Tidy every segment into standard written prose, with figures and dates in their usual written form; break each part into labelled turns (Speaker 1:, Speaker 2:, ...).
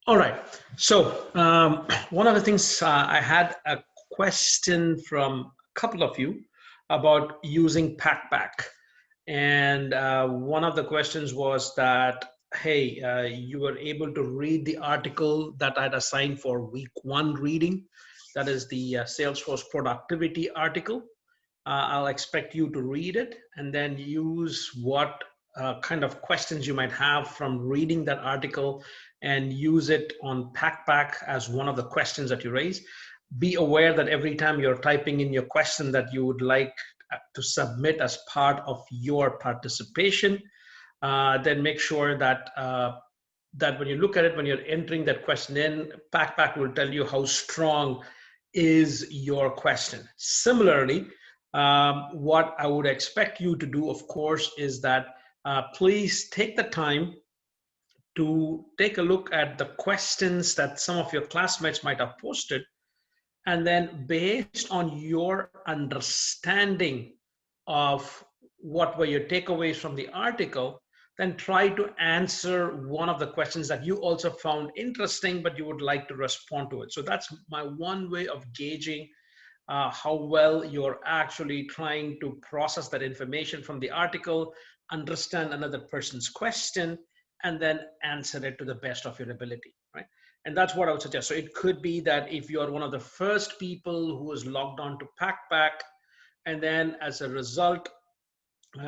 Speaker 1: All right. So one of the things I had a question from a couple of you about using PackPack. And one of the questions was that, hey, you were able to read the article that I'd assigned for week 1 reading. That is the Salesforce productivity article. I'll expect you to read it and then use what kind of questions you might have from reading that article and use it on PackPack as one of the questions that you raise. Be aware that every time you're typing in your question that you would like to submit as part of your participation, then make sure that that when you look at it, when you're entering that question in, PackPack will tell you how strong is your question. Similarly, what I would expect you to do, of course, is that please take the time to take a look at the questions that some of your classmates might have posted, and then based on your understanding of what were your takeaways from the article, then try to answer one of the questions that you also found interesting, but you would like to respond to it. So that's my one way of gauging how well you're actually trying to process that information from the article, understand another person's question, and then answer it to the best of your ability, right? And that's what I would suggest. So it could be that if you're one of the first people who is logged on to PackPack, and then as a result,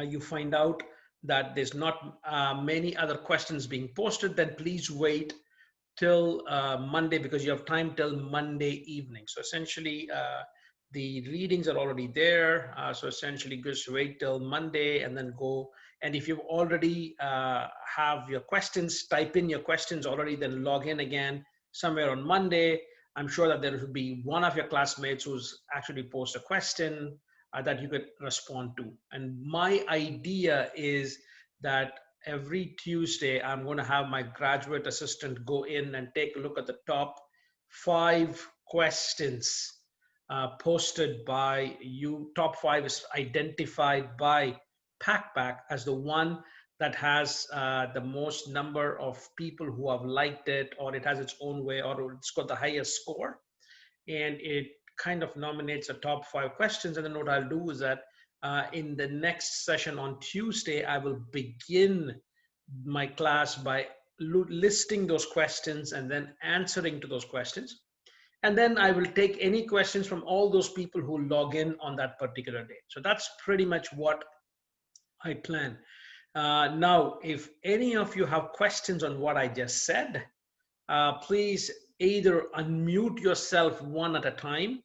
Speaker 1: you find out that there's not many other questions being posted, then please wait till Monday, because you have time till Monday evening. So essentially, the readings are already there. So essentially just wait till Monday and then go. And if you've already have your questions, type in your questions already, then log in again somewhere on Monday. I'm sure that there will be one of your classmates who's actually post a question that you could respond to. And my idea is that every Tuesday, I'm going to have my graduate assistant go in and take a look at the top 5 questions posted by you. Top 5 is identified by PackPack as the one that has the most number of people who have liked it, or it has its own way, or it's got the highest score. And it kind of nominates the top 5 questions. And then what I'll do is that in the next session on Tuesday, I will begin my class by listing those questions and then answering to those questions. And then I will take any questions from all those people who log in on that particular day. So that's pretty much what I plan. Now, if any of you have questions on what I just said, please either unmute yourself one at a time,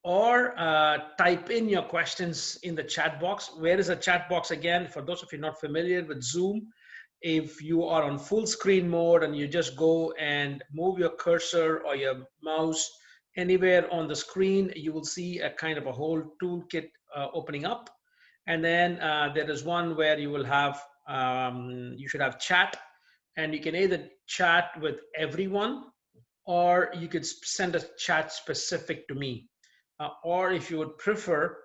Speaker 1: or type in your questions in the chat box. Where is the chat box again? For those of you not familiar with Zoom, if you are on full screen mode and you just go and move your cursor or your mouse anywhere on the screen, you will see a kind of a whole toolkit opening up. And then there is one where you will have, you should have chat, and you can either chat with everyone, or you could send a chat specific to me. Or if you would prefer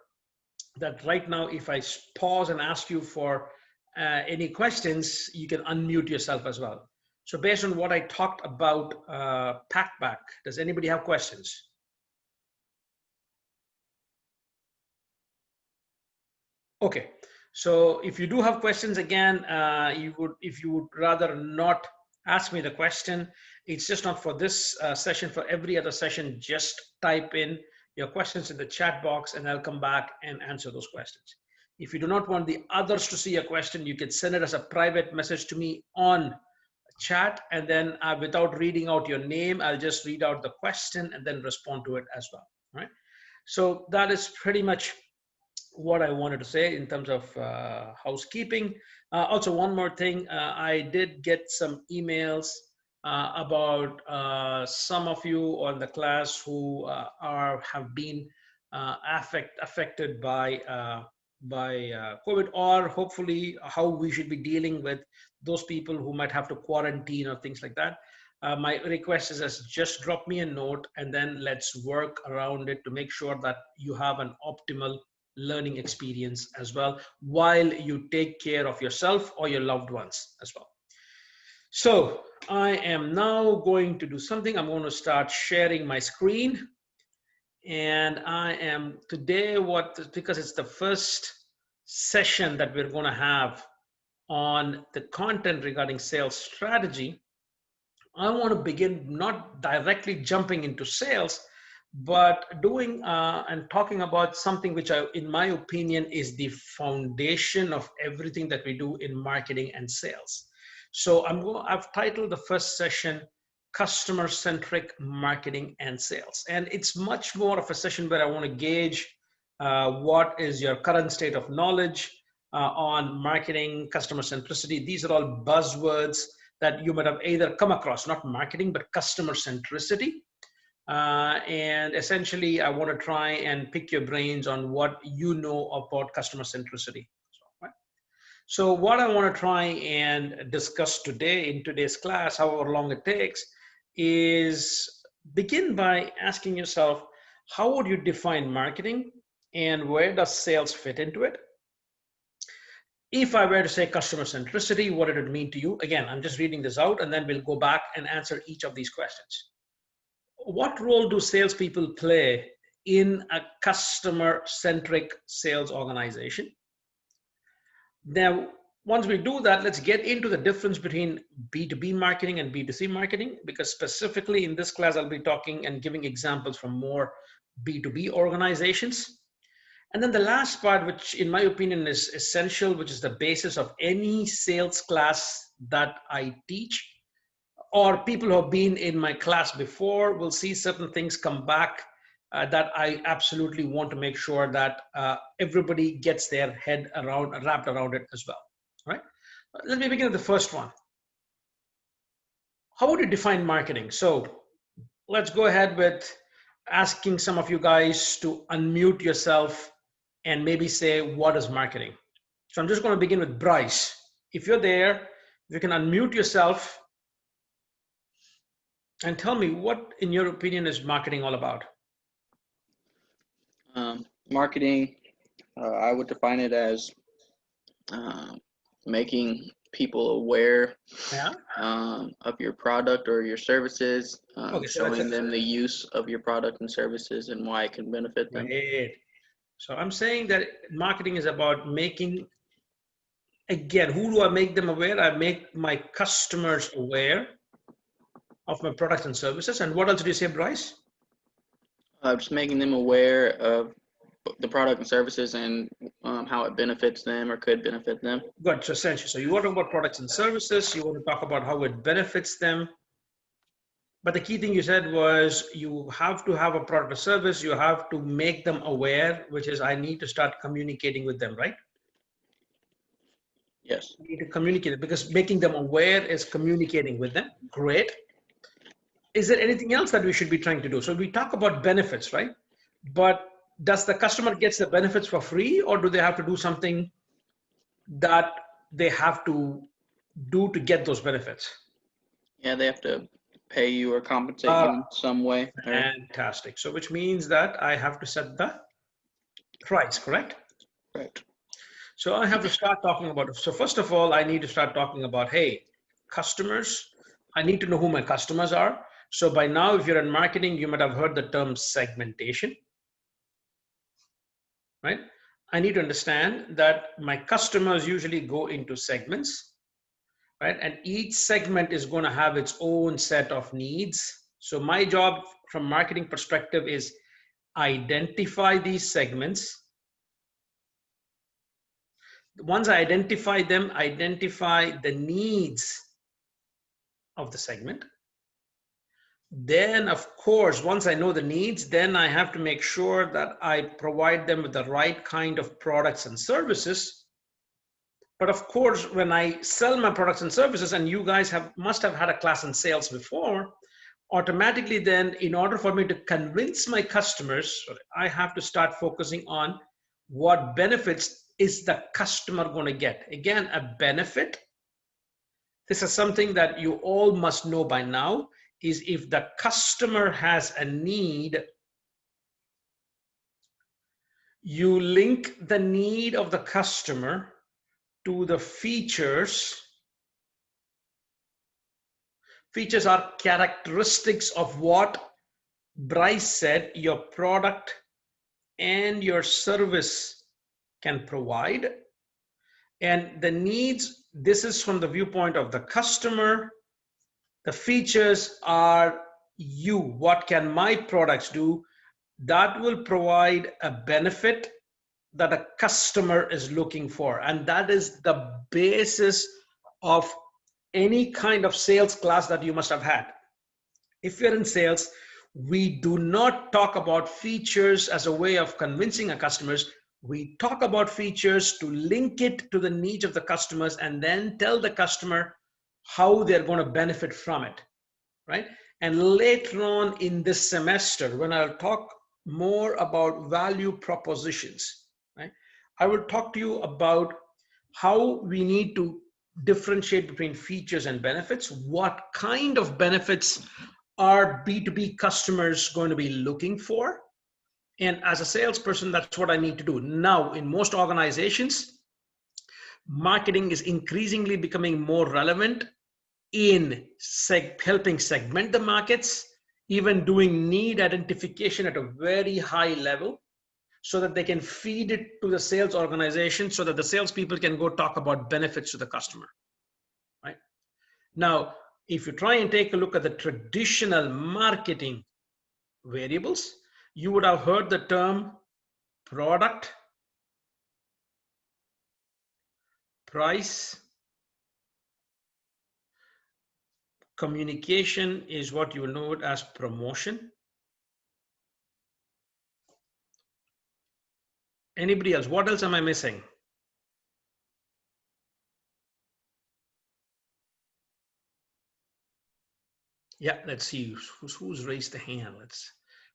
Speaker 1: that right now, if I pause and ask you for any questions, you can unmute yourself as well. So based on what I talked about PackPack, does anybody have questions? Okay, so if you do have questions, again, if you would rather not ask me the question, it's just not for this session, for every other session, just type in your questions in the chat box and I'll come back and answer those questions. If you do not want the others to see a question, you can send it as a private message to me on chat, and then without reading out your name, I'll just read out the question and then respond to it as well, right? So that is pretty much what I wanted to say in terms of housekeeping. Also, one more thing, I did get some emails about some of you on the class who have been affected by COVID, or hopefully how we should be dealing with those people who might have to quarantine or things like that. My request is just drop me a note and then let's work around it to make sure that you have an optimal learning experience as well, while you take care of yourself or your loved ones as well. So I am now going to do something. I'm going to start sharing my screen. And I am today, because it's the first session that we're going to have on the content regarding sales strategy, I want to begin not directly jumping into sales, but doing and talking about something which in my opinion, is the foundation of everything that we do in marketing and sales. So I've titled the first session, Customer-Centric Marketing and Sales. And it's much more of a session where I want to gauge what is your current state of knowledge on marketing, customer centricity. These are all buzzwords that you might have either come across, not marketing, but customer centricity. And essentially, I want to try and pick your brains on what you know about customer centricity. So what I want to try and discuss today in today's class, however long it takes, is begin by asking yourself, how would you define marketing and where does sales fit into it? If I were to say customer centricity, what did it mean to you? Again, I'm just reading this out and then we'll go back and answer each of these questions. What role do salespeople play in a customer-centric sales organization? Now, once we do that, let's get into the difference between B2B marketing and B2C marketing, because specifically in this class, I'll be talking and giving examples from more B2B organizations. And then the last part, which in my opinion is essential, which is the basis of any sales class that I teach, or people who have been in my class before will see certain things come back that I absolutely want to make sure that everybody gets their head wrapped around it as well. All right? Let me begin with the first one. How would you define marketing? So let's go ahead with asking some of you guys to unmute yourself and maybe say, what is marketing? So I'm just going to begin with Bryce. If you're there, if you can unmute yourself and tell me what, in your opinion, is marketing all about?
Speaker 2: Marketing, I would define it as making people aware of your product or your services, showing them the use of your product and services and why it can benefit them.
Speaker 1: Right. So I'm saying that marketing is about making, again, who do I make them aware? I make my customers aware of my products and services. And what else did you say, Bryce?
Speaker 2: Just making them aware of the product and services and how it benefits them or could benefit them.
Speaker 1: Good. So essentially, so you want to talk about products and services. You want to talk about how it benefits them. But the key thing you said was you have to have a product or service. You have to make them aware, which is I need to start communicating with them, right?
Speaker 2: Yes.
Speaker 1: You need to communicate because making them aware is communicating with them. Great. Is there anything else that we should be trying to do? So we talk about benefits, right? But does the customer get the benefits for free, or do they have to do something that they have to do to get those benefits?
Speaker 2: Yeah, they have to pay you or compensate you in some way.
Speaker 1: Fantastic. So which means that I have to set the price, correct?
Speaker 2: Correct.
Speaker 1: So I have to start talking about it. So first of all, I need to start talking about, hey, customers. I need to know who my customers are. So by now, if you're in marketing, you might have heard the term segmentation, right? I need to understand that my customers usually go into segments, right? And each segment is going to have its own set of needs. So my job from marketing perspective is identify these segments. Once I identify them, identify the needs of the segment. Then, of course, once I know the needs, then I have to make sure that I provide them with the right kind of products and services. But of course, when I sell my products and services, and you guys must have had a class in sales before, automatically then, in order for me to convince my customers, I have to start focusing on what benefits is the customer going to get. Again, a benefit. This is something that you all must know by now, is if the customer has a need, you link the need of the customer to the features Features are characteristics of what Bryce said your product and your service can provide. And the needs, this is from the viewpoint of the customer. The features are you. What can my products do? That will provide a benefit that a customer is looking for. And that is the basis of any kind of sales class that you must have had. If you're in sales, we do not talk about features as a way of convincing our customers. We talk about features to link it to the needs of the customers and then tell the customer how they're going to benefit from it, right? And later on in this semester, when I'll talk more about value propositions, right, I will talk to you about how we need to differentiate between features and benefits. What kind of benefits are B2B customers going to be looking for? And as a salesperson, that's what I need to do. Now, in most organizations, marketing is increasingly becoming more relevant in helping segment the markets, even doing need identification at a very high level so that they can feed it to the sales organization so that the salespeople can go talk about benefits to the customer, right? Now, if you try and take a look at the traditional marketing variables, you would have heard the term product, price, communication is what you will know it as promotion. Anybody else? What else am I missing? Yeah, let's see who's raised the hand.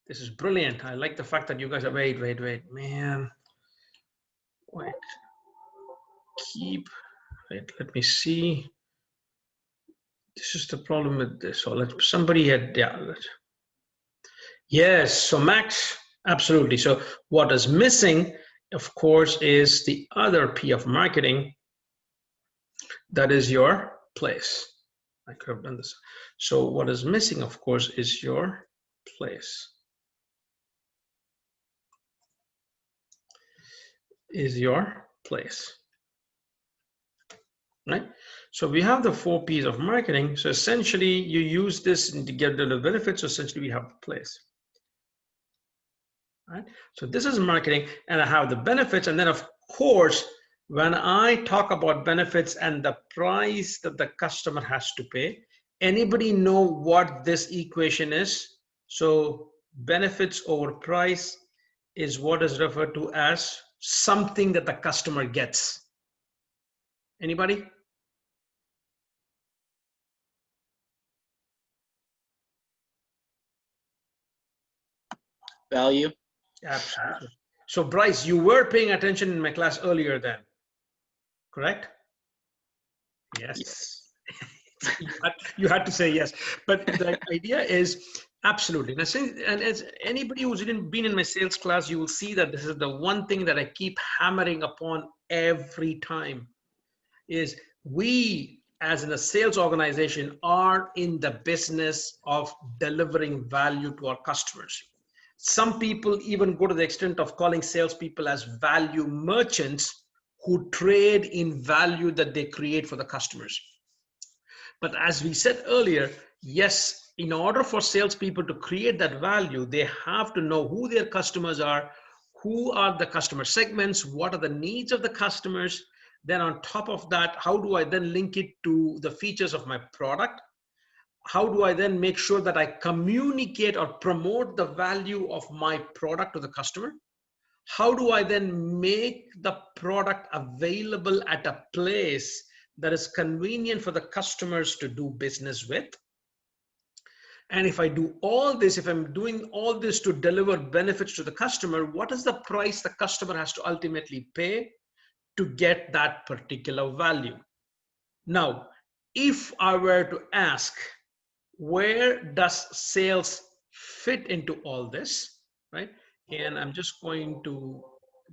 Speaker 1: This is brilliant. I like the fact that you guys are, wait, man. Wait, let me see. This is the problem with this. So somebody had, yeah. Yes, so Max, absolutely. So what is missing, of course, is the other P of marketing. That is your place. I could have done this. So what is missing, of course, is your place. Is your place. Right? So we have the 4 P's of marketing. So essentially you use this to get the benefits. So essentially we have the place. Right? So this is marketing and I have the benefits. And then of course, when I talk about benefits and the price that the customer has to pay, anybody know what this equation is? So benefits over price is what is referred to as something that the customer gets. Anybody?
Speaker 2: Value.
Speaker 1: Absolutely. So Bryce, you were paying attention in my class earlier then, correct? Yes. You had to say yes. But the idea is absolutely. And as anybody who's been in my sales class, you will see that this is the one thing that I keep hammering upon every time is we as in a sales organization are in the business of delivering value to our customers. Some people even go to the extent of calling salespeople as value merchants who trade in value that they create for the customers. But as we said earlier, yes, in order for salespeople to create that value, they have to know who their customers are, who are the customer segments, what are the needs of the customers. Then on top of that, how do I then link it to the features of my product? How do I then make sure that I communicate or promote the value of my product to the customer? How do I then make the product available at a place that is convenient for the customers to do business with? And if I do all this, if I'm doing all this to deliver benefits to the customer, what is the price the customer has to ultimately pay to get that particular value? Now, if I were to ask, where does sales fit into all this, right? And I'm just going to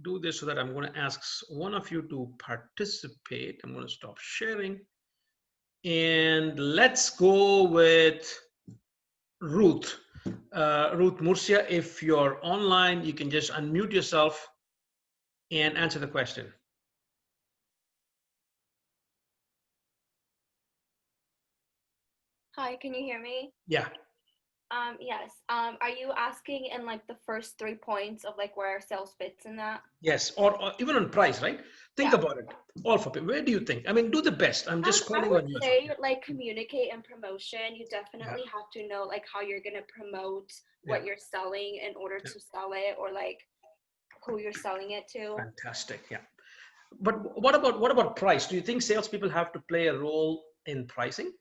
Speaker 1: do this so that I'm going to ask one of you to participate. I'm going to stop sharing. And let's go with Ruth. Ruth Murcia, if you're online, you can just unmute yourself and answer the question.
Speaker 3: Hi, can you hear me?
Speaker 1: Yeah.
Speaker 3: Yes. Are you asking in like the first 3 points of like where sales fits in that?
Speaker 1: Yes, or even on price, right? Think
Speaker 3: Yeah.
Speaker 1: about it. All for people. Where do you think? I mean, do the best. I'm just
Speaker 3: I
Speaker 1: calling
Speaker 3: would
Speaker 1: on you.
Speaker 3: say like communicate and promotion. You
Speaker 1: Yeah,
Speaker 3: definitely have to know like how you're gonna promote
Speaker 1: yeah,
Speaker 3: what you're selling in order
Speaker 1: yeah.
Speaker 3: to sell it, or like who you're selling it to.
Speaker 1: Fantastic. Yeah. But what about price? Do you think salespeople have to play a role in pricing?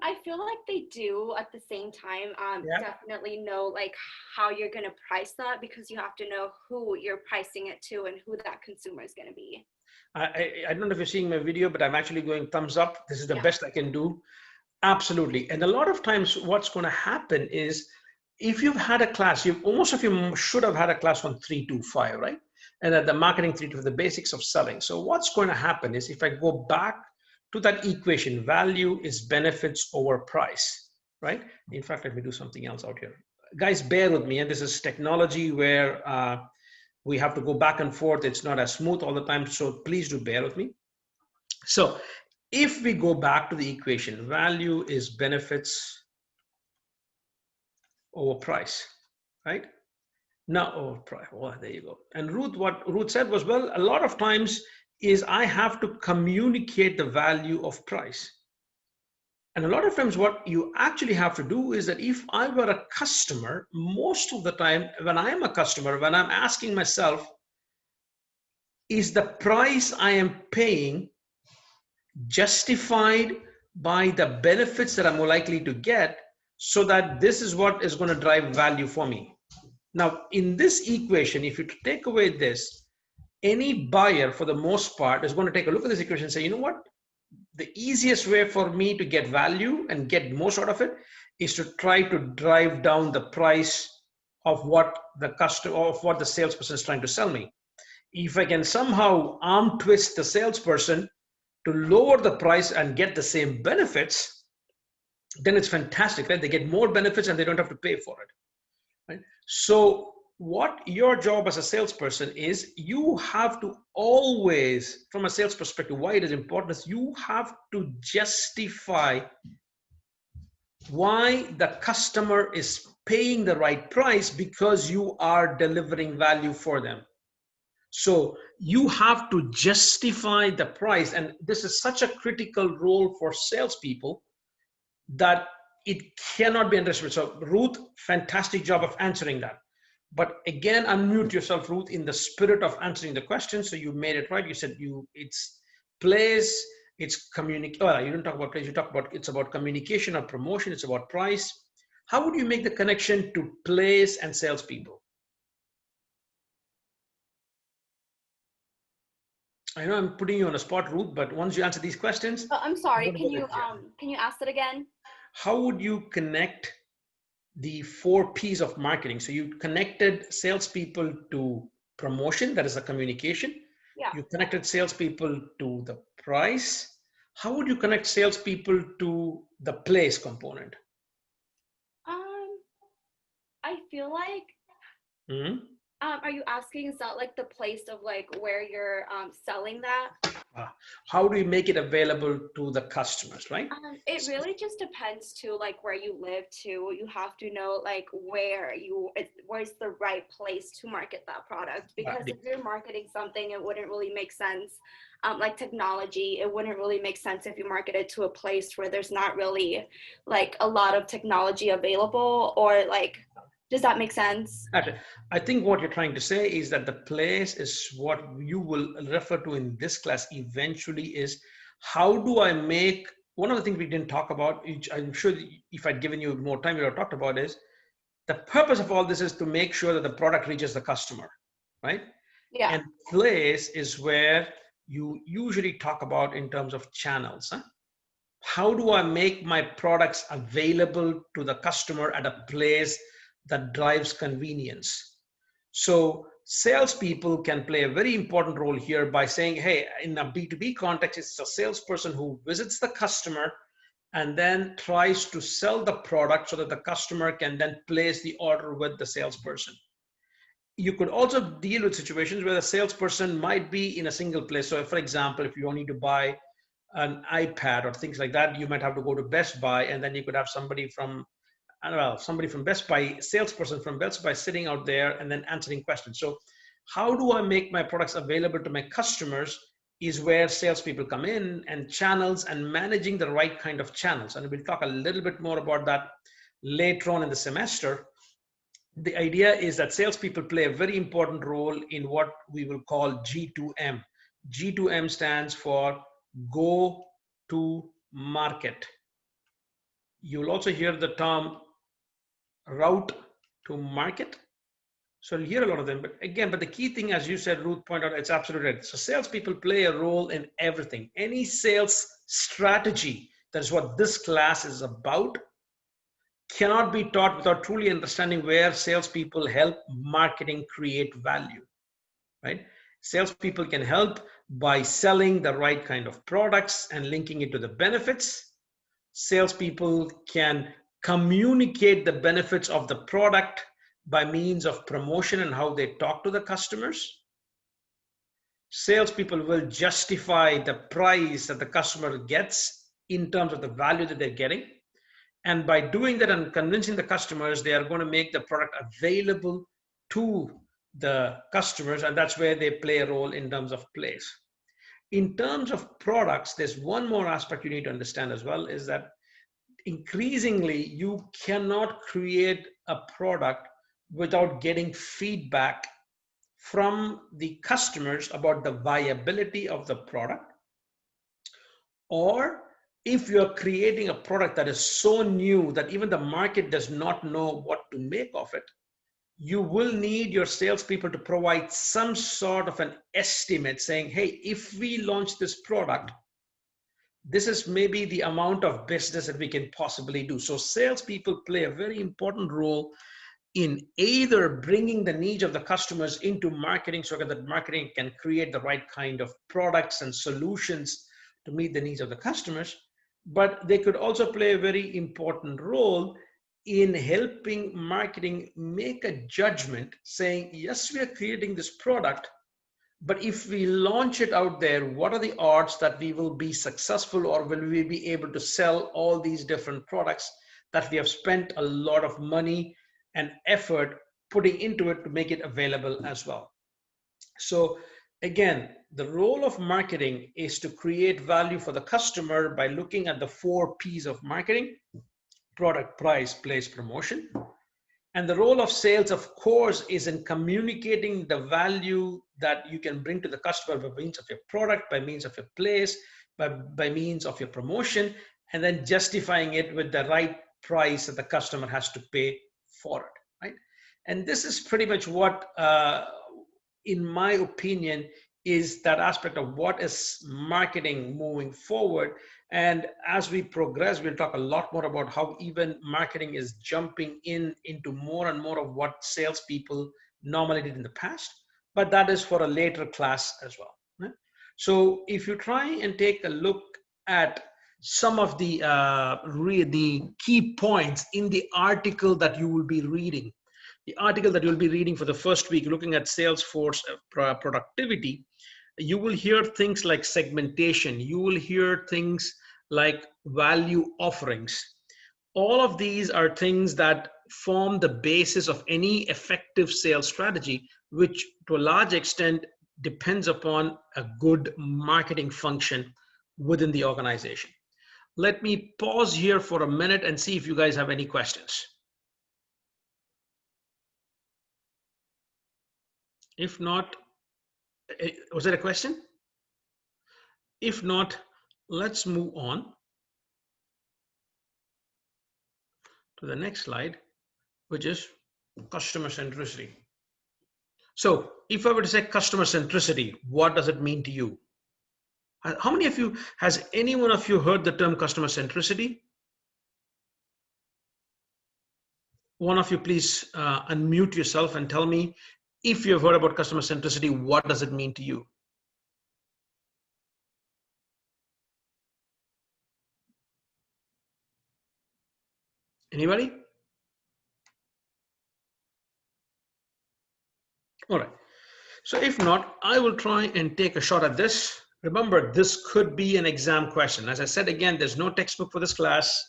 Speaker 3: I feel like they do at the same time.
Speaker 1: Yeah.
Speaker 3: Definitely know like how you're gonna price that, because you have to know who you're pricing it to and who that consumer is gonna be.
Speaker 1: I don't know if you're seeing my video, but I'm actually going thumbs up. This is the
Speaker 3: Yeah.
Speaker 1: best I can do. Absolutely. And a lot of times what's going to happen is if you've had a class, most of you should have had a class on 325, right? And at the marketing 325, the basics of selling. So what's going to happen is if I go back to that equation, value is benefits over price, right? In fact, let me do something else out here. Guys, bear with me. And this is technology where we have to go back and forth. It's not as smooth all the time. So please do bear with me. So if we go back to the equation, value is benefits over price, right? Now, over price. Oh, there you go. And Ruth, what Ruth said was, well, a lot of times is I have to communicate the value of price. And a lot of times what you actually have to do is that if I were a customer, most of the time when I am a customer, when I'm asking myself, is the price I am paying justified by the benefits that I'm more likely to get, so that this is what is going to drive value for me. Now, in this equation, if you take away this, any buyer for the most part is going to take a look at this equation and say, you know what? The easiest way for me to get value and get most out of it is to try to drive down the price of what the customer, of what the salesperson is trying to sell me. If I can somehow arm twist the salesperson to lower the price and get the same benefits, then it's fantastic, right? They get more benefits and they don't have to pay for it, right? So what your job as a salesperson is, you have to always, from a sales perspective, why it is important is you have to justify why the customer is paying the right price, because you are delivering value for them. So you have to justify the price. And this is such a critical role for salespeople that it cannot be underestimated. So Ruth, fantastic job of answering that. But again, unmute yourself, Ruth, in the spirit of answering the question. So you made it right. You said it's place, it's communicate. Oh, you didn't talk about place. You talk about it's about communication or promotion. It's about price. How would you make the connection to place and salespeople? I know I'm putting you on a spot, Ruth, but once you answer these questions,
Speaker 3: Oh, I'm sorry. Can you ask it again?
Speaker 1: How would you connect the 4 P's of marketing? So you connected salespeople to promotion, that is a communication.
Speaker 3: Yeah.
Speaker 1: You connected salespeople to the price. How would you connect salespeople to the place component?
Speaker 3: I feel like, are you asking, is that like the place of like where you're selling that?
Speaker 1: How do you make it available to the customers, right?
Speaker 3: It really just depends to like where you live too. You have to know like where's the right place to market that product, because if you're marketing something, it wouldn't really make sense. Like technology, it wouldn't really make sense if you market it to a place where there's not really like a lot of technology available, or like, does that make sense?
Speaker 1: I think what you're trying to say is that the place is what you will refer to in this class eventually is, how do I make, one of the things we didn't talk about, which I'm sure if I'd given you more time, you would have talked about, is the purpose of all this is to make sure that the product reaches the customer, right?
Speaker 3: Yeah.
Speaker 1: And place is where you usually talk about in terms of channels. How do I make my products available to the customer at a place that drives convenience? So salespeople can play a very important role here by saying, hey, in a B2B context, it's a salesperson who visits the customer and then tries to sell the product so that the customer can then place the order with the salesperson. You could also deal with situations where the salesperson might be in a single place. So for example, if you need to buy an iPad or things like that, you might have to go to Best Buy, and then you could have somebody from, I don't know, somebody from Best Buy, salesperson from Best Buy sitting out there and then answering questions. So how do I make my products available to my customers is where salespeople come in, and channels and managing the right kind of channels. And we'll talk a little bit more about that later on in the semester. The idea is that salespeople play a very important role in what we will call G2M. G2M stands for go to market. You'll also hear the term route to market. So you'll hear a lot of them, but the key thing, as you said, Ruth pointed out, it's absolutely right. So salespeople play a role in everything. Any sales strategy, that is what this class is about, cannot be taught without truly understanding where salespeople help marketing create value, right? Salespeople can help by selling the right kind of products and linking it to the benefits. Salespeople can communicate the benefits of the product by means of promotion and how they talk to the customers. Salespeople will justify the price that the customer gets in terms of the value that they're getting. And by doing that and convincing the customers, they are going to make the product available to the customers, and that's where they play a role in terms of place. In terms of products, there's one more aspect you need to understand as well, is that increasingly you cannot create a product without getting feedback from the customers about the viability of the product. Or if you're creating a product that is so new that even the market does not know what to make of it, you will need your salespeople to provide some sort of an estimate saying, hey, if we launch this product, this is maybe the amount of business that we can possibly do. So salespeople play a very important role in either bringing the needs of the customers into marketing so that marketing can create the right kind of products and solutions to meet the needs of the customers. But they could also play a very important role in helping marketing make a judgment saying, yes, we are creating this product, but if we launch it out there, what are the odds that we will be successful, or will we be able to sell all these different products that we have spent a lot of money and effort putting into it to make it available as well. So again, the role of marketing is to create value for the customer by looking at the 4 P's of marketing: product, price, place, promotion. And the role of sales, of course, is in communicating the value that you can bring to the customer by means of your product, by means of your place, by means of your promotion, and then justifying it with the right price that the customer has to pay for it, right? And this is pretty much what, in my opinion, is that aspect of what is marketing moving forward. And as we progress, we'll talk a lot more about how even marketing is jumping into more and more of what salespeople normally did in the past, but that is for a later class as well, right? So if you try and take a look at some of the key points in the article that you will be reading, the article that you'll be reading for the first week, looking at Salesforce productivity, you will hear things like segmentation. You will hear things like value offerings. All of these are things that form the basis of any effective sales strategy, which to a large extent depends upon a good marketing function within the organization. Let me pause here for a minute and see if you guys have any questions. If not, was there a question? If not, let's move on to the next slide, which is customer centricity. So if I were to say customer centricity, what does it mean to you? How many of you, has any one of you heard the term customer centricity? One of you please unmute yourself and tell me if you've heard about customer centricity, what does it mean to you? Anybody? All right. So if not, I will try and take a shot at this. Remember, this could be an exam question. As I said, again, there's no textbook for this class.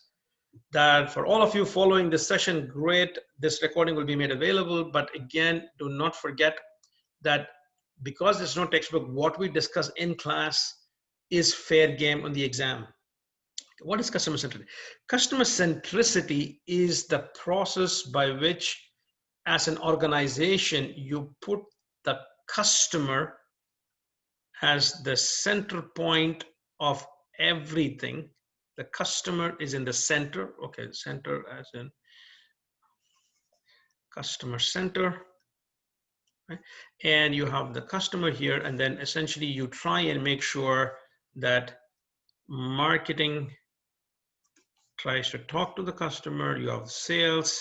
Speaker 1: That for all of you following this session, great. This recording will be made available. But again, do not forget that because there's no textbook, what we discuss in class is fair game on the exam. What is customer centricity? Customer centricity is the process by which, as an organization, you put the customer as the center point of everything. The customer is in the center. Okay, center as in customer center. Right? And you have the customer here, and then essentially you try and make sure that marketing tries to talk to the customer, you have sales,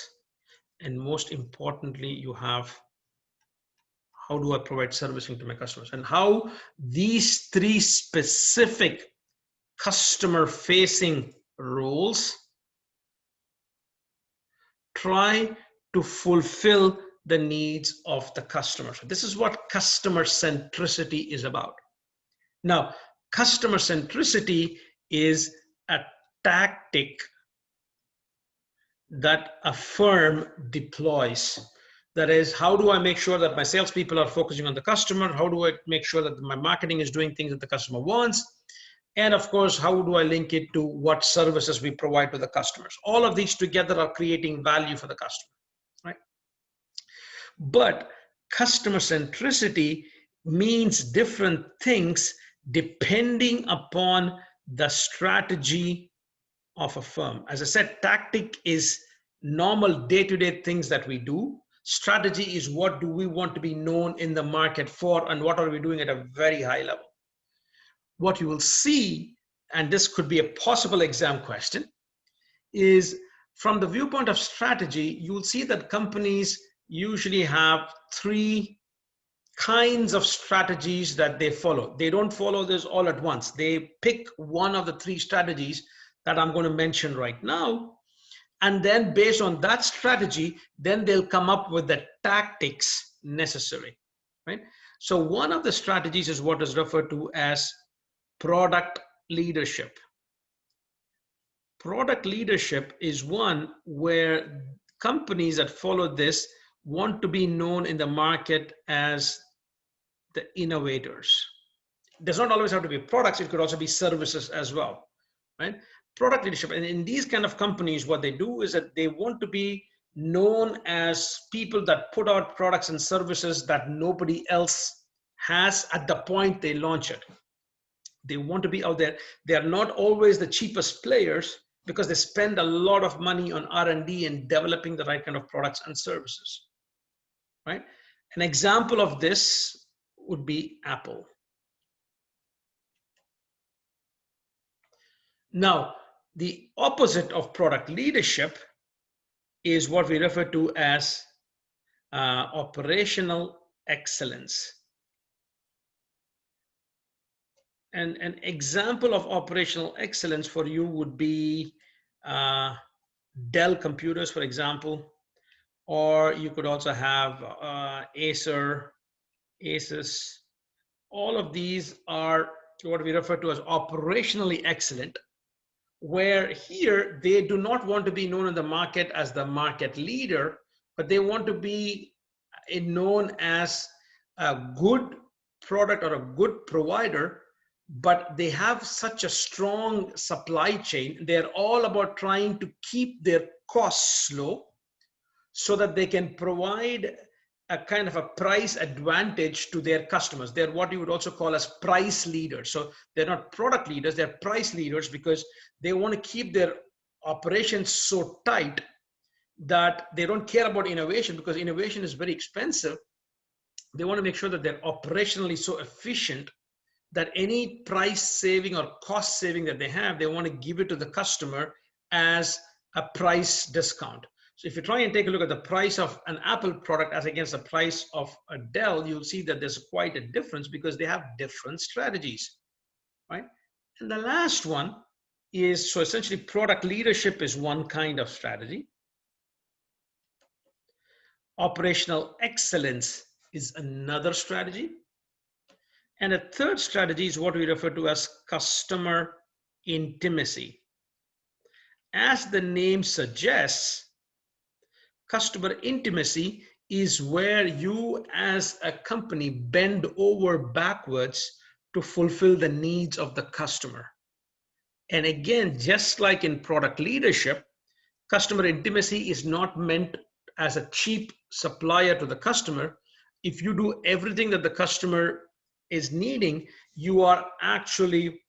Speaker 1: and most importantly, you have how do I provide servicing to my customers, and how these three specific customer facing roles try to fulfill the needs of the customer. So this is what customer centricity is about. Now, customer centricity is a tactic that a firm deploys. That is, how do I make sure that my salespeople are focusing on the customer? How do I make sure that my marketing is doing things that the customer wants? And of course, how do I link it to what services we provide to the customers? All of these together are creating value for the customer, right? But customer centricity means different things depending upon the strategy of a firm. As I said, tactic is normal day-to-day things that we do. Strategy is what do we want to be known in the market for, and what are we doing at a very high level. What you will see, and this could be a possible exam question, is from the viewpoint of strategy, you will see that companies usually have three kinds of strategies that they follow. They don't follow this all at once. They pick one of the three strategies that I'm going to mention right now. And then based on that strategy, then they'll come up with the tactics necessary, right? So one of the strategies is what is referred to as product leadership. Product leadership is one where companies that follow this want to be known in the market as the innovators. It does not always have to be products, it could also be services as well, right? Product leadership. And in these kind of companies, what they do is that they want to be known as people that put out products and services that nobody else has at the point they launch it. They want to be out there. They are not always the cheapest players because they spend a lot of money on R&D and developing the right kind of products and services, right? An example of this would be Apple. Now, the opposite of product leadership is what we refer to as operational excellence. And an example of operational excellence for you would be Dell computers, for example, or you could also have Acer, Asus. All of these are what we refer to as operationally excellent, where here they do not want to be known in the market as the market leader, but they want to be known as a good product or a good provider, but they have such a strong supply chain. They're all about trying to keep their costs low so that they can provide a kind of a price advantage to their customers. They're what you would also call as price leaders. So they're not product leaders, they're price leaders because they want to keep their operations so tight that they don't care about innovation because innovation is very expensive. They want to make sure that they're operationally so efficient that any price saving or cost saving that they have, they want to give it to the customer as a price discount. So if you try and take a look at the price of an Apple product as against the price of a Dell, you'll see that there's quite a difference because they have different strategies, right? And the last one is, so essentially product leadership is one kind of strategy. Operational excellence is another strategy. And a third strategy is what we refer to as customer intimacy. As the name suggests, customer intimacy is where you as a company bend over backwards to fulfill the needs of the customer. And again, just like in product leadership, customer intimacy is not meant as a cheap supplier to the customer. If you do everything that the customer is needing, you are actually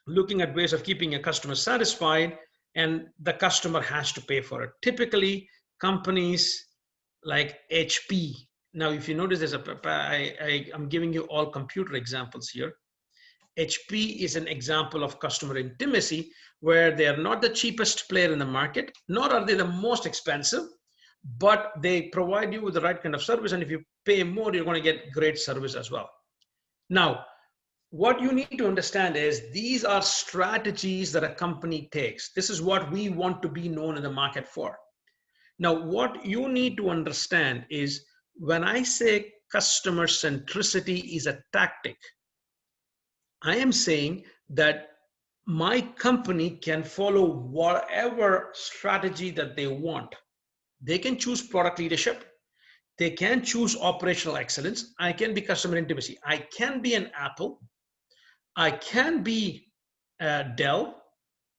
Speaker 1: looking at ways of keeping a customer satisfied, and the customer has to pay for it. Typically, companies like HP. Now, if you notice, I'm giving you all computer examples here. HP is an example of customer intimacy where they are not the cheapest player in the market, nor are they the most expensive, but they provide you with the right kind of service. And if you pay more, you're going to get great service as well. Now, what you need to understand is these are strategies that a company takes. This is what we want to be known in the market for. Now, what you need to understand is when I say customer centricity is a tactic, I am saying that my company can follow whatever strategy that they want. They can choose product leadership. They can choose operational excellence. I can be customer intimacy. I can be an Apple. I can be Dell,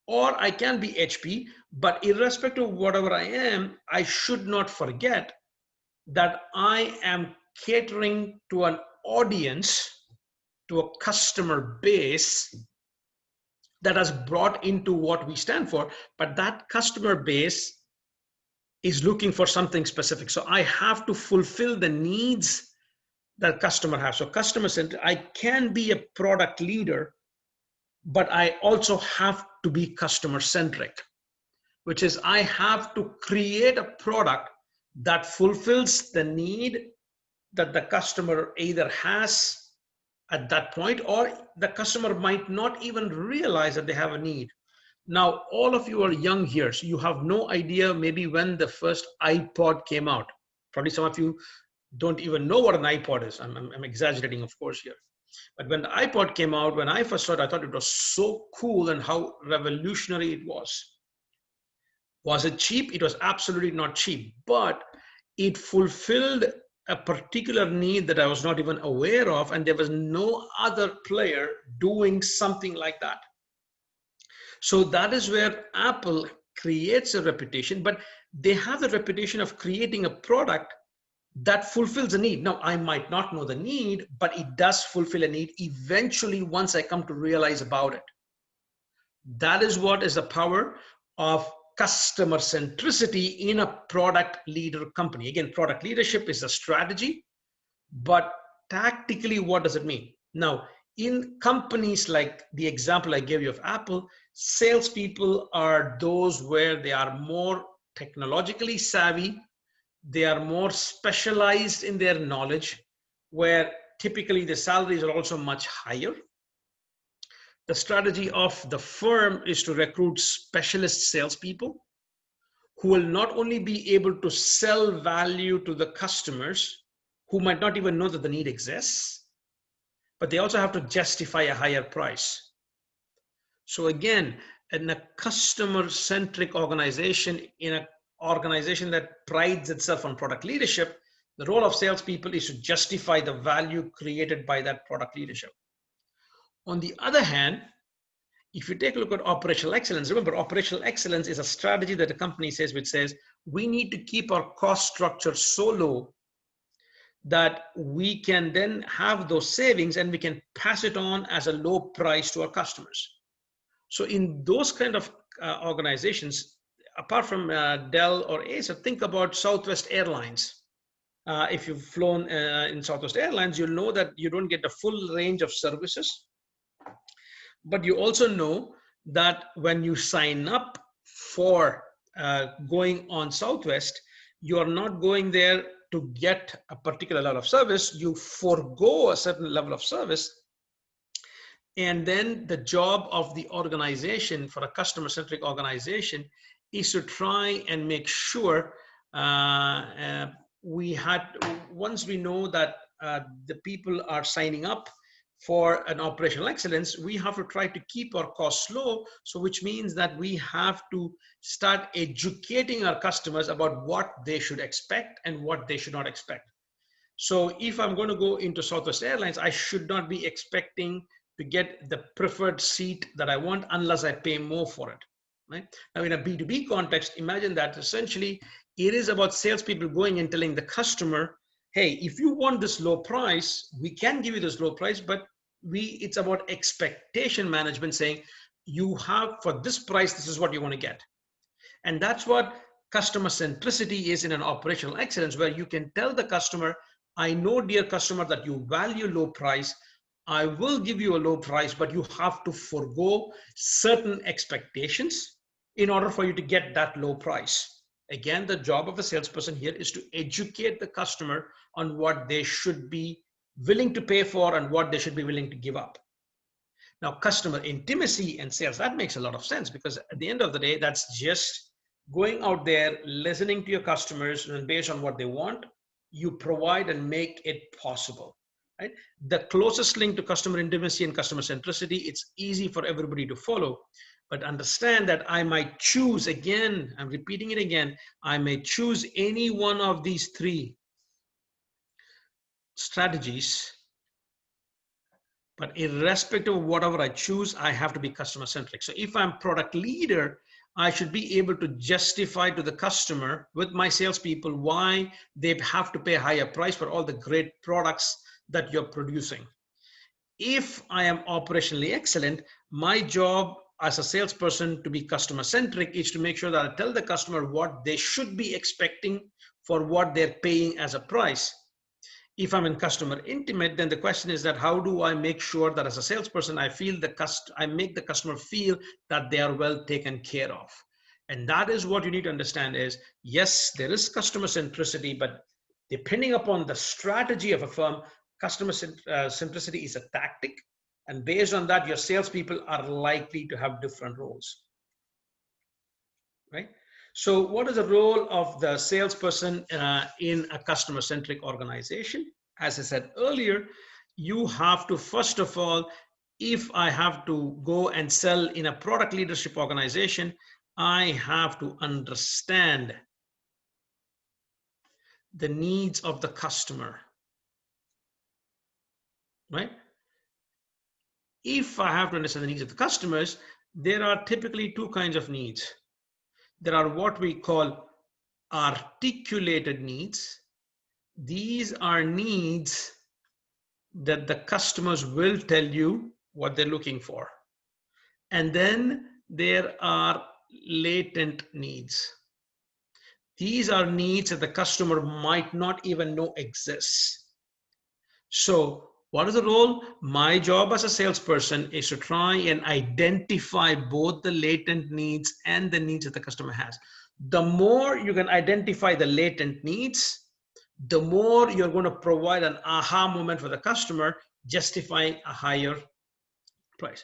Speaker 1: or I can be HP. But irrespective of whatever I am, I should not forget that I am catering to an audience, to a customer base that has brought into what we stand for. But that customer base is looking for something specific. So I have to fulfill the needs that customer has. So customer centered, I can be a product leader, but I also have to be customer centric, which is I have to create a product that fulfills the need that the customer either has at that point, or the customer might not even realize that they have a need. Now, all of you are young here, so you have no idea maybe when the first iPod came out. Probably some of you don't even know what an iPod is. I'm exaggerating, of course, here. But when the iPod came out, when I first saw it, I thought it was so cool and how revolutionary it was. Was it cheap? It was absolutely not cheap, but it fulfilled a particular need that I was not even aware of, and there was no other player doing something like that. So that is where Apple creates a reputation, but they have the reputation of creating a product that fulfills a need. Now, I might not know the need, but it does fulfill a need eventually once I come to realize about it. That is what is the power of customer centricity in a product leader company. Again, product leadership is a strategy, but tactically, what does it mean? Now, in companies like the example I gave you of Apple, salespeople are those where they are more technologically savvy, they are more specialized in their knowledge, where typically the salaries are also much higher. The strategy of the firm is to recruit specialist salespeople who will not only be able to sell value to the customers who might not even know that the need exists, but they also have to justify a higher price. So again, in a customer-centric organization, in an organization that prides itself on product leadership, the role of salespeople is to justify the value created by that product leadership. On the other hand, if you take a look at operational excellence, remember, operational excellence is a strategy that a company says, which says, we need to keep our cost structure so low that we can then have those savings and we can pass it on as a low price to our customers. So in those kind of organizations, apart from Dell or Acer, think about Southwest Airlines. If you've flown in Southwest Airlines, you'll know that you don't get the full range of services. But you also know that when you sign up for going on Southwest, you're not going there to get a particular level of service. You forego a certain level of service. And then the job of the organization, for a customer-centric organization, is to try and make sure once we know that the people are signing up for an operational excellence, we have to try to keep our costs low. So which means that we have to start educating our customers about what they should expect and what they should not expect. So if I'm going to go into Southwest Airlines, I should not be expecting to get the preferred seat that I want unless I pay more for it. Right? Now, in a B2B context, imagine that essentially it is about salespeople going and telling the customer, hey, if you want this low price, we can give you this low price, but it's about expectation management, saying you have, for this price, this is what you want to get. And that's what customer centricity is in an operational excellence, where you can tell the customer, I know, dear customer, that you value low price. I will give you a low price, but you have to forego certain expectations in order for you to get that low price. Again, the job of a salesperson here is to educate the customer on what they should be willing to pay for and what they should be willing to give up. Now, customer intimacy and sales, that makes a lot of sense, because at the end of the day, that's just going out there, listening to your customers, and based on what they want, you provide and make it possible. Right? The closest link to customer intimacy and customer centricity, it's easy for everybody to follow, but understand that I might choose, again, I'm repeating it again, I may choose any one of these three strategies, but irrespective of whatever I choose, I have to be customer centric. So if I'm product leader, I should be able to justify to the customer with my salespeople why they have to pay a higher price for all the great products that you're producing. If I am operationally excellent, my job as a salesperson to be customer centric is to make sure that I tell the customer what they should be expecting for what they're paying as a price. If I'm in customer intimate, then the question is that how do I make sure that as a salesperson, I make the customer feel that they are well taken care of. And that is what you need to understand is, yes, there is customer centricity, but depending upon the strategy of a firm, customer centricity is a tactic. And based on that, your salespeople are likely to have different roles, right? So what is the role of the salesperson in a customer-centric organization? As I said earlier, you have to, first of all, if I have to go and sell in a product leadership organization, I have to understand the needs of the customer, right? If I have to understand the needs of the customers, there are typically two kinds of needs. There are what we call articulated needs. These are needs that the customers will tell you what they're looking for. And then there are latent needs. These are needs that the customer might not even know exists. So what is the role? My job as a salesperson is to try and identify both the latent needs and the needs that the customer has. The more you can identify the latent needs, the more you're going to provide an aha moment for the customer, justifying a higher price.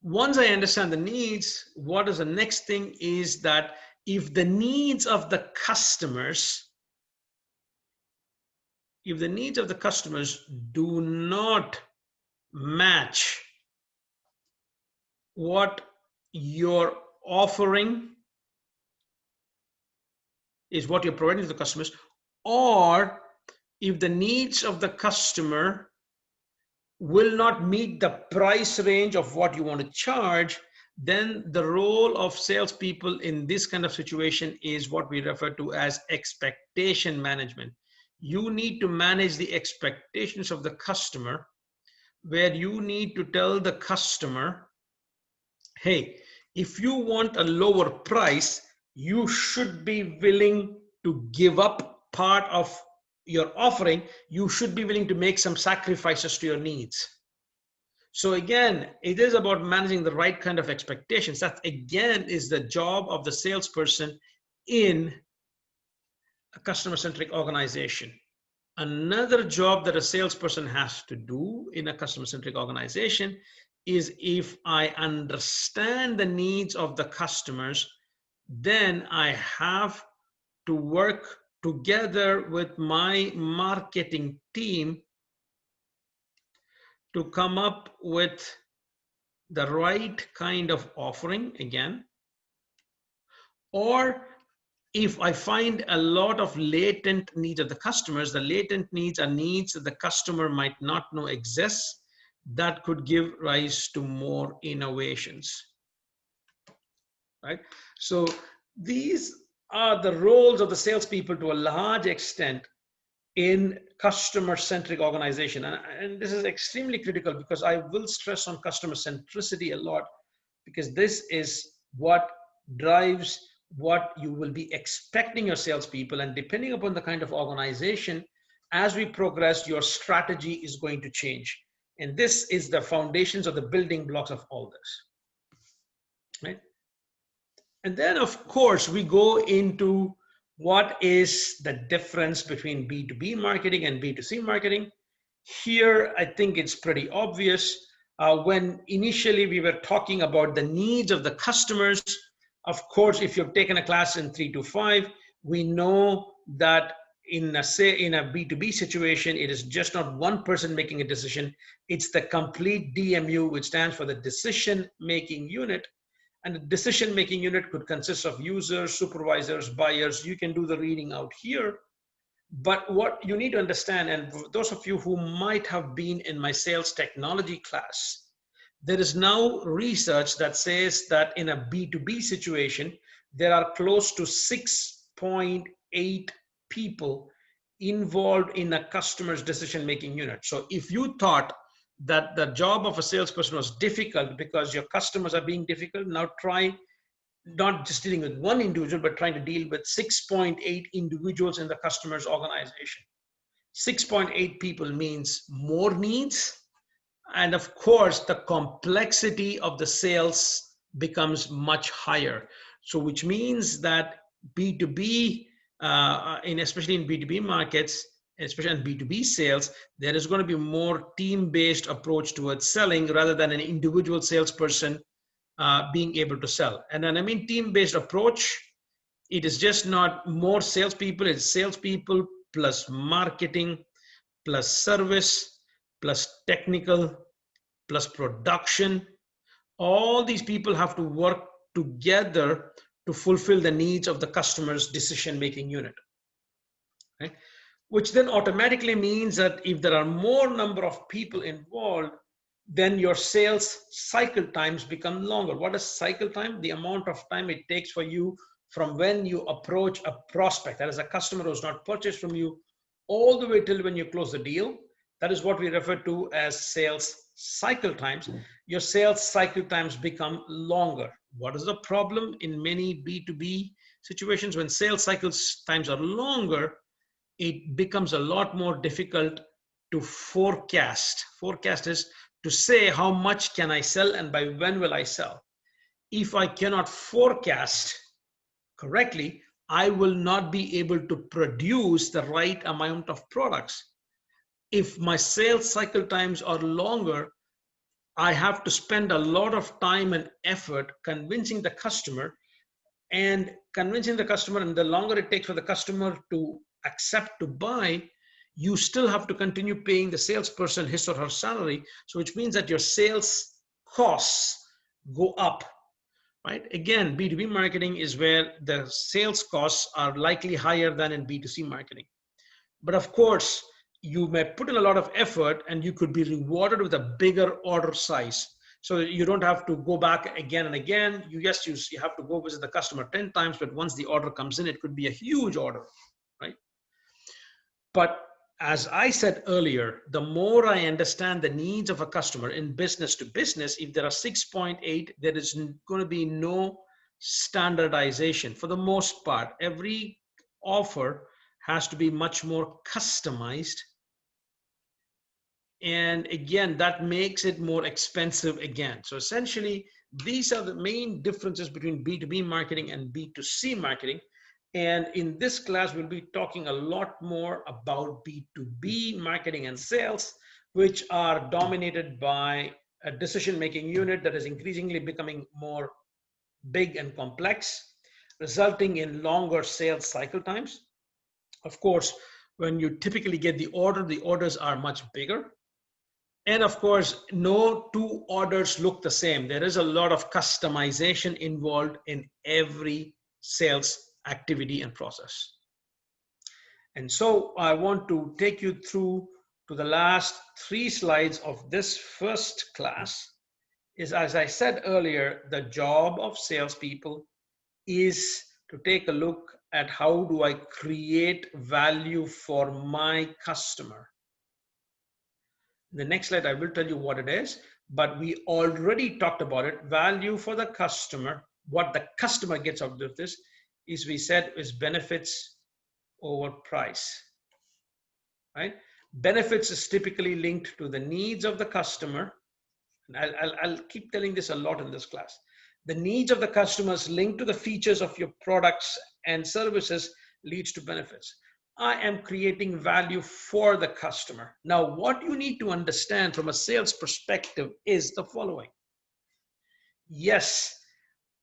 Speaker 1: Once I understand the needs, what is the next thing is that if the needs of the customers do not match what you're offering is what you're providing to the customers, or if the needs of the customer will not meet the price range of what you want to charge, then the role of salespeople in this kind of situation is what we refer to as expectation management. You need to manage the expectations of the customer, where you need to tell the customer, hey, if you want a lower price, you should be willing to give up part of your offering. You should be willing to make some sacrifices to your needs. So again, it is about managing the right kind of expectations. That again is the job of the salesperson in a customer-centric organization. Another job that a salesperson has to do in a customer-centric organization is, if I understand the needs of the customers, then I have to work together with my marketing team to come up with the right kind of offering again. Or if I find a lot of latent needs of the customers, the latent needs are needs that the customer might not know exists, that could give rise to more innovations, right? So these are the roles of the salespeople to a large extent in customer-centric organization. And this is extremely critical, because I will stress on customer centricity a lot, because this is what drives what you will be expecting your salespeople. And depending upon the kind of organization, as we progress, your strategy is going to change. And this is the foundations of the building blocks of all this, right? And then, of course, we go into what is the difference between B2B marketing and B2C marketing. Here, I think it's pretty obvious. When initially we were talking about the needs of the customers, of course, if you've taken a class in 3-5, we know that in a B2B situation, it is just not one person making a decision. It's the complete DMU, which stands for the decision-making unit. And the decision-making unit could consist of users, supervisors, buyers. You can do the reading out here. But what you need to understand, and those of you who might have been in my sales technology class, there is now research that says that in a B2B situation, there are close to 6.8 people involved in a customer's decision-making unit. So if you thought that the job of a salesperson was difficult because your customers are being difficult, now try not just dealing with one individual, but trying to deal with 6.8 individuals in the customer's organization. 6.8 people means more needs. And of course, the complexity of the sales becomes much higher. So which means that B2B, especially in B2B markets, especially in B2B sales, there is going to be more team-based approach towards selling rather than an individual salesperson being able to sell. And then I mean team-based approach, it is just not more salespeople, it's salespeople plus marketing, plus service, plus technical, plus production. All these people have to work together to fulfill the needs of the customer's decision-making unit. Okay? Which then automatically means that if there are more number of people involved, then your sales cycle times become longer. What is cycle time? The amount of time it takes for you from when you approach a prospect, that is a customer who's not purchased from you, all the way till when you close the deal. That is what we refer to as sales cycle times. Your sales cycle times become longer. What is the problem in many B2B situations? When sales cycle times are longer, it becomes a lot more difficult to forecast. Forecast is to say how much can I sell and by when will I sell. If I cannot forecast correctly, I will not be able to produce the right amount of products. If my sales cycle times are longer, I have to spend a lot of time and effort convincing the customer, and the longer it takes for the customer to accept to buy, you still have to continue paying the salesperson his or her salary. So which means that your sales costs go up, right? Again, B2B marketing is where the sales costs are likely higher than in B2C marketing. But of course, you may put in a lot of effort and you could be rewarded with a bigger order size. So you don't have to go back again and again. You have to go visit the customer 10 times, but once the order comes in, it could be a huge order, right? But as I said earlier, the more I understand the needs of a customer in business to business, if there are 6.8, there is going to be no standardization. For the most part, every offer has to be much more customized And again, that makes it more expensive again. So essentially, these are the main differences between B2B marketing and B2C marketing. And in this class, we'll be talking a lot more about B2B marketing and sales, which are dominated by a decision-making unit that is increasingly becoming more big and complex, resulting in longer sales cycle times. Of course, when you typically get the orders are much bigger. And of course, no two orders look the same. There is a lot of customization involved in every sales activity and process. And so I want to take you through to the last 3 slides of this first class. Is, as I said earlier, the job of salespeople is to take a look at how do I create value for my customer. The next slide, I will tell you what it is, but we already talked about it. Value for the customer, what the customer gets out of this is, we said, is benefits over price, right? Benefits is typically linked to the needs of the customer. And I'll keep telling this a lot in this class. The needs of the customers linked to the features of your products and services leads to benefits. I am creating value for the customer. Now, what you need to understand from a sales perspective is the following. Yes,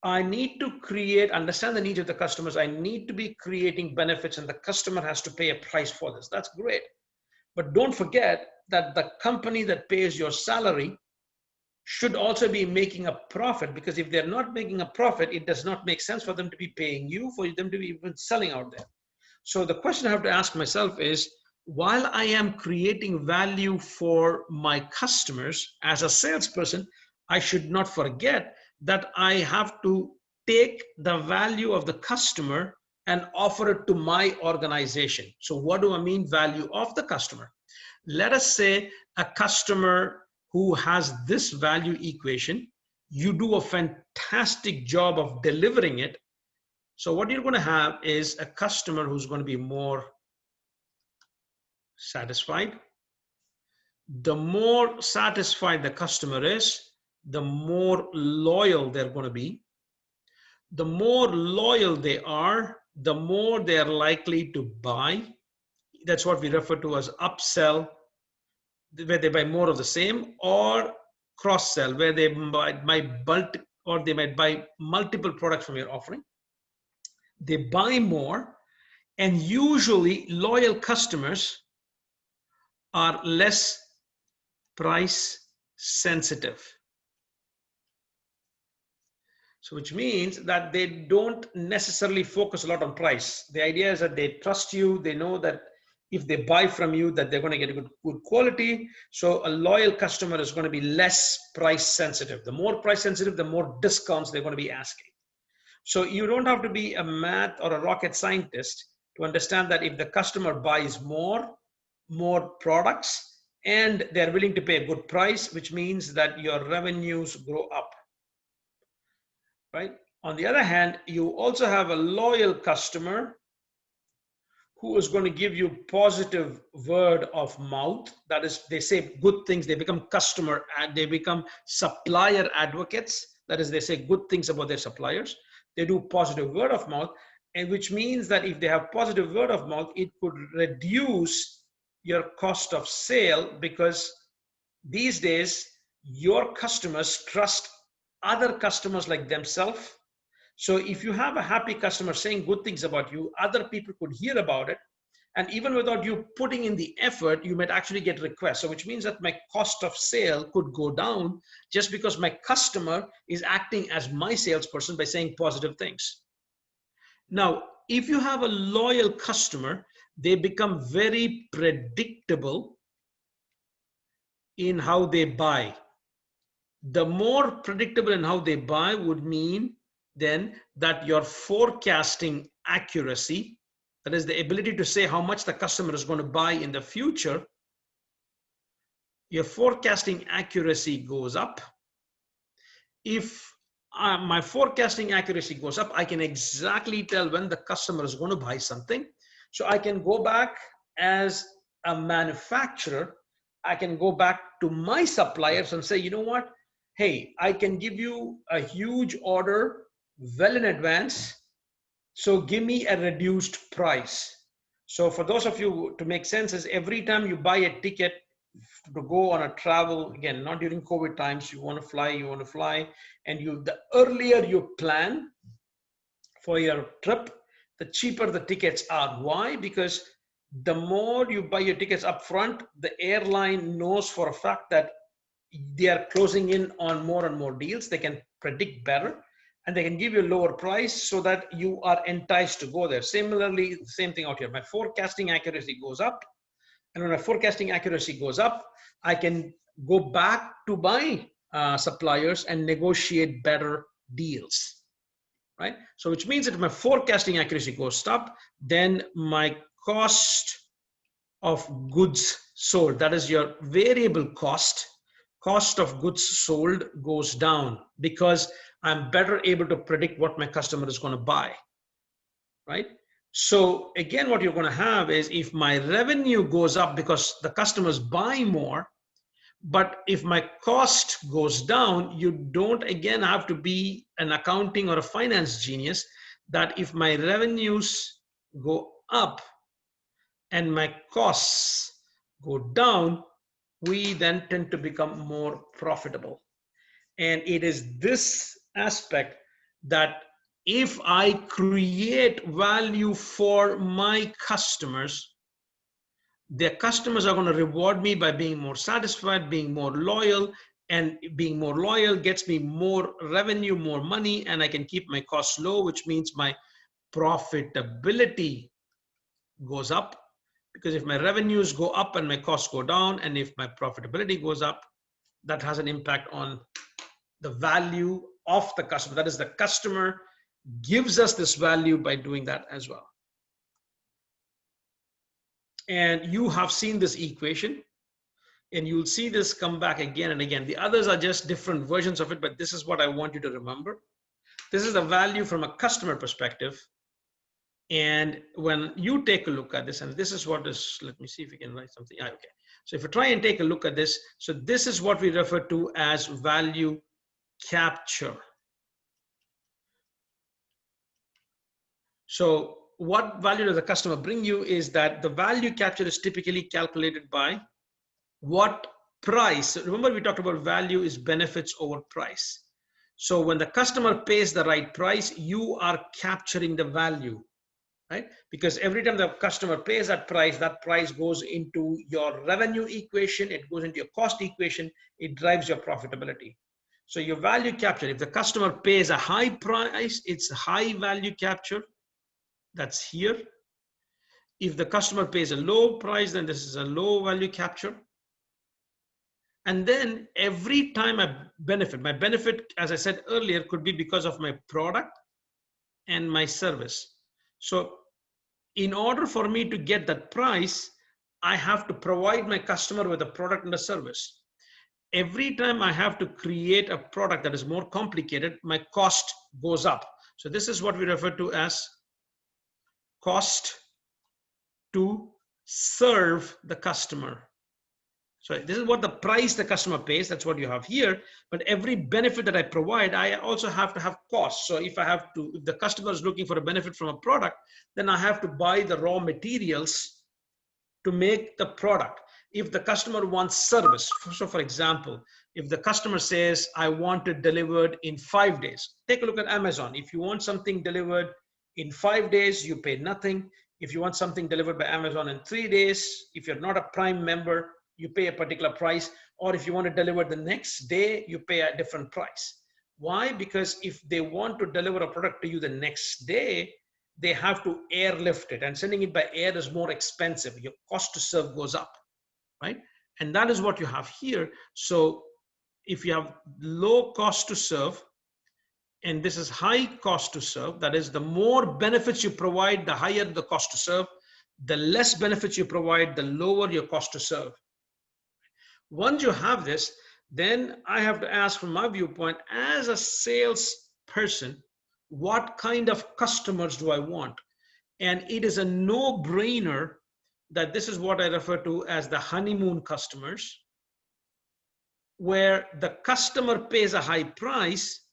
Speaker 1: I need to understand the needs of the customers. I need to be creating benefits, and the customer has to pay a price for this. That's great. But don't forget that the company that pays your salary should also be making a profit, because if they're not making a profit, it does not make sense for them to be paying you, for them to be even selling out there. So the question I have to ask myself is, while I am creating value for my customers as a salesperson, I should not forget that I have to take the value of the customer and offer it to my organization. So what do I mean value of the customer? Let us say a customer who has this value equation, you do a fantastic job of delivering it. So what you're going to have is a customer who's going to be more satisfied. The more satisfied the customer is, the more loyal they're going to be. The more loyal they are, the more they're likely to buy. That's what we refer to as upsell, where they buy more of the same, or cross-sell, where they might buy multiple products from your offering. They buy more, and usually loyal customers are less price sensitive. So which means that they don't necessarily focus a lot on price. The idea is that they trust you. They know that if they buy from you, that they're going to get a good quality. So a loyal customer is going to be less price sensitive. The more price sensitive, the more discounts they're going to be asking. So you don't have to be a math or a rocket scientist to understand that if the customer buys more products, and they're willing to pay a good price, which means that your revenues grow up, right? On the other hand, you also have a loyal customer who is going to give you positive word of mouth. That is, they say good things. They become they become supplier advocates. That is, they say good things about their suppliers. They do positive word of mouth, and which means that if they have positive word of mouth, it could reduce your cost of sale, because these days your customers trust other customers like themselves. So if you have a happy customer saying good things about you, other people could hear about it. And even without you putting in the effort, you might actually get requests. So which means that my cost of sale could go down just because my customer is acting as my salesperson by saying positive things. Now, if you have a loyal customer, they become very predictable in how they buy. The more predictable in how they buy would mean then that your forecasting accuracy, that is the ability to say how much the customer is going to buy in the future, your forecasting accuracy goes up. If my forecasting accuracy goes up, I can exactly tell when the customer is going to buy something. So I can go back as a manufacturer I can go back to my suppliers and say, you know what? Hey, I can give you a huge order well in advance. So give me a reduced price. So for those of you, to make sense, is every time you buy a ticket to go on a travel, again, not during COVID times, you want to fly, and the earlier you plan for your trip, the cheaper the tickets are. Why? Because the more you buy your tickets up front, the airline knows for a fact that they are closing in on more and more deals. They can predict better and they can give you a lower price so that you are enticed to go there. Similarly, same thing out here. My forecasting accuracy goes up. And when my forecasting accuracy goes up, I can go back to my suppliers and negotiate better deals. Right? So which means that if my forecasting accuracy goes up, then my cost of goods sold, that is your variable cost of goods sold, goes down because I'm better able to predict what my customer is going to buy, right? So again, what you're going to have is if my revenue goes up because the customers buy more, but if my cost goes down, you don't again have to be an accounting or a finance genius, that if my revenues go up and my costs go down, we then tend to become more profitable. And it is this aspect that if I create value for my customers, their customers are going to reward me by being more satisfied, being more loyal, and being more loyal gets me more revenue, more money, and I can keep my costs low, which means my profitability goes up. Because if my revenues go up and my costs go down, and if my profitability goes up, that has an impact on the value of the customer. That is, the customer gives us this value by doing that as well. And you have seen this equation, and you'll see this come back again and again. The others are just different versions of it, but this is what I want you to remember. This is the value from a customer perspective. And when you take a look at this, and this is what is, let me see if we can write something. Okay. So if you try and take a look at this, so this is what we refer to as value capture. So what value does the customer bring you is that the value capture is typically calculated by what price. Remember, we talked about value is benefits over price. So when the customer pays the right price, you are capturing the value, right? Because every time the customer pays that price goes into your revenue equation, it goes into your cost equation, it drives your profitability. So your value capture, if the customer pays a high price, it's high value capture. That's here. If the customer pays a low price, then this is a low value capture. And then every time I benefit, my benefit, as I said earlier, could be because of my product and my service. So in order for me to get that price, I have to provide my customer with a product and a service. Every time I have to create a product that is more complicated, my cost goes up. So this is what we refer to as cost to serve the customer. So this is what the price the customer pays. That's what you have here. But every benefit that I provide, I also have to have costs. So if the customer is looking for a benefit from a product, then I have to buy the raw materials to make the product. If the customer wants service, so for example, if the customer says, I want it delivered in 5 days, take a look at Amazon. If you want something delivered in 5 days, you pay nothing. If you want something delivered by Amazon in 3 days, if you're not a Prime member, you pay a particular price. Or if you want to deliver the next day, you pay a different price. Why? Because if they want to deliver a product to you the next day, they have to airlift it, and sending it by air is more expensive. Your cost to serve goes up, right? And that is what you have here. So if you have low cost to serve, and this is high cost to serve, that is, the more benefits you provide, the higher the cost to serve. The less benefits you provide, the lower your cost to serve. Once you have this, then I have to ask, from my viewpoint, as a salesperson, what kind of customers do I want? And it is a no-brainer that this is what I refer to as the honeymoon customers, where the customer pays a high price,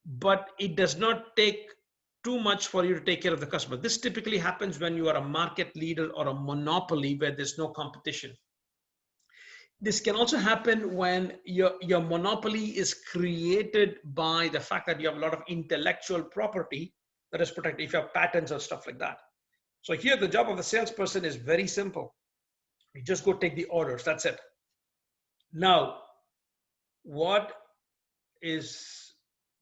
Speaker 1: but it does not take too much for you to take care of the customer. This typically happens when you are a market leader or a monopoly where there's no competition. This can also happen when your monopoly is created by the fact that you have a lot of intellectual property that is protected, if you have patents or stuff like that. So here, the job of the salesperson is very simple. You just go take the orders, that's it. Now,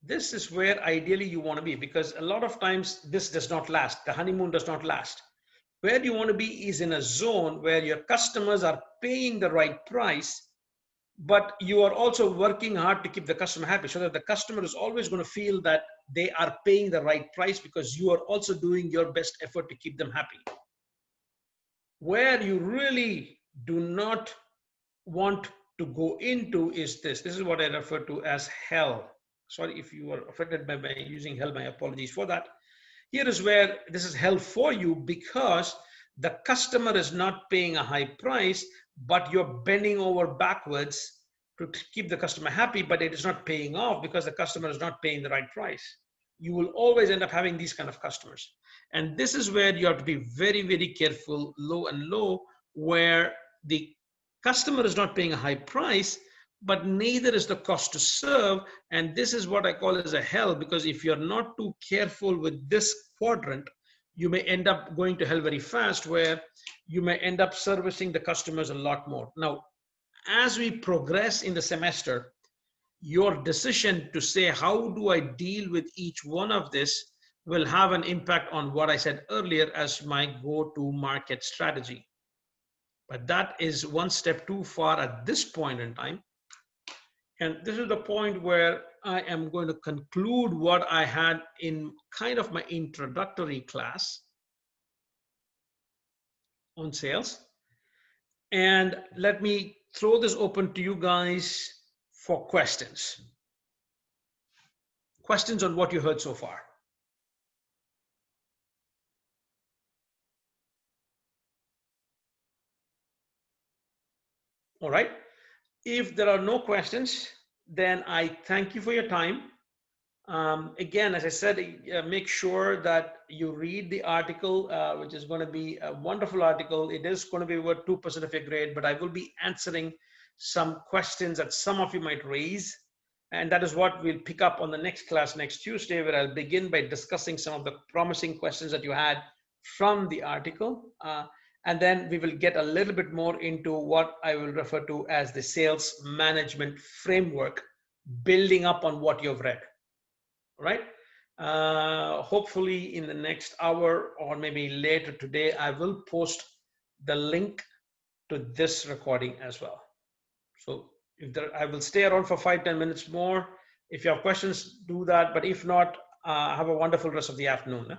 Speaker 1: this is where ideally you want to be, because a lot of times this does not last. The honeymoon does not last. Where you want to be is in a zone where your customers are paying the right price, but you are also working hard to keep the customer happy, so that the customer is always going to feel that they are paying the right price because you are also doing your best effort to keep them happy. Where you really do not want to go into is this. This is what I refer to as hell. Sorry if you were affected by using hell, my apologies for that. Here is where this is hell for you, because the customer is not paying a high price, but you're bending over backwards to keep the customer happy, but it is not paying off because the customer is not paying the right price. You will always end up having these kind of customers. And this is where you have to be very, very careful, low and low, where the customer is not paying a high price, but neither is the cost to serve. And this is what I call as a hell, because if you're not too careful with this quadrant, you may end up going to hell very fast, where you may end up servicing the customers a lot more. Now, as we progress in the semester, your decision to say, how do I deal with each one of this, will have an impact on what I said earlier as my go-to market strategy. But that is one step too far at this point in time. And this is the point where I am going to conclude what I had in kind of my introductory class on sales. And let me throw this open to you guys for questions. Questions on what you heard so far. All right. If there are no questions, then I thank you for your time. Again, as I said, make sure that you read the article, which is going to be a wonderful article. It is going to be worth 2% of your grade, but I will be answering some questions that some of you might raise. And that is what we'll pick up on the next class next Tuesday, where I'll begin by discussing some of the promising questions that you had from the article. And then we will get a little bit more into what I will refer to as the sales management framework, building up on what you've read. Right? Hopefully in the next hour or maybe later today, I will post the link to this recording as well. So I will stay around for 5-10 minutes more. If you have questions, do that. But if not, have a wonderful rest of the afternoon.